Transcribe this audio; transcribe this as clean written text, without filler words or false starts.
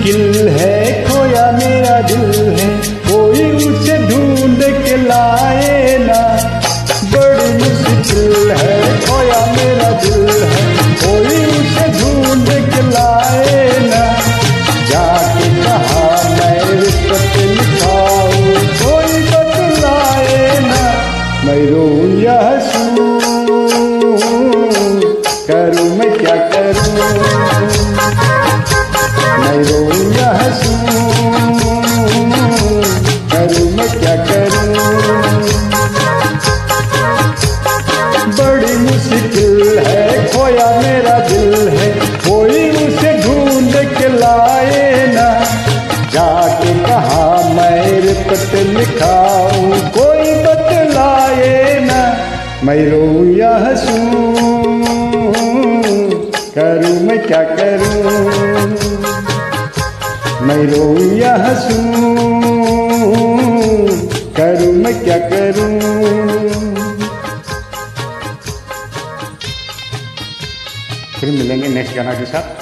मुश्किल है खोया मेरा दिल है, कोई उसे ढूंढ के लाए ना। बड़ी मुश्किल है खोया मेरा दिल है, कोई उसे ढूंढ के लाए ना। जाके कहा मैं रिश्वत लिखाऊं, कोई बतलाए ना। मैं रोऊं या हंसूं, करूं मैं क्या करूं। मैं रोऊं या हंसूं, करूं मैं क्या करूं। बड़ी मुश्किल है खोया मेरा दिल है, कोई उसे ढूंढ के लाए ना। जाके कहा मैं रिश्वत लिखाऊं, कोई बतलाए ना। मैं रोऊं या हंसूं, करूं मैं क्या करूं। मैं रोऊं या हंसूं, करूं मैं क्या करूं। फिर मिलेंगे नेक्स्ट गाना के साथ।